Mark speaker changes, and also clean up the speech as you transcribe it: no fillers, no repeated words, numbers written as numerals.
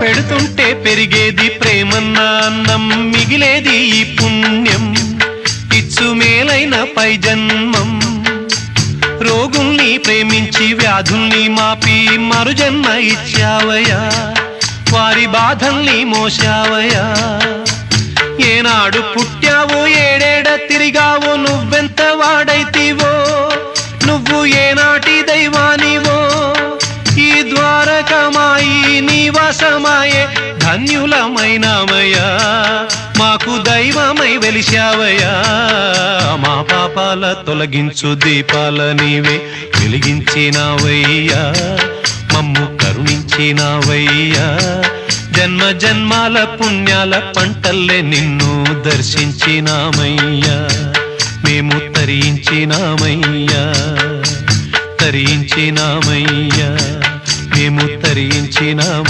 Speaker 1: పెడుతుంటే పెరిగేది ప్రేమన్న అన్నం, మిగిలేది ఈ పుణ్యం ఇచ్చు మేలైన పై జన్మం. రోగుల్ని ప్రేమించి వ్యాధుల్ని మాపి మరు జన్మ ఇచ్చావయ్యా, వారి బాధల్ని మోసావయ్యా. ఏనాడు పుట్టావో ఏడేడ తిరిగావో, నువ్వెంత వాడైతివో, నువ్వు ఏనాటి దైవానివో. ఈ ద్వారకమాయి నివాసమాయే ధన్యులమైనామయ్యా, మాకు దైవమై వెలిశావయ్యా. మా పాపాల తొలగించు దీపాల నీవే వెలిగించినావయ్యా, మమ్ము కరుణించినావయ్యా. జన్మ జన్మాల పుణ్యాల పంటల్లే నిన్ను దర్శించినామయ్యా, మేము తరించినామయ్యా, తరించినామయ్యా, మేము తరించినామయ్యా.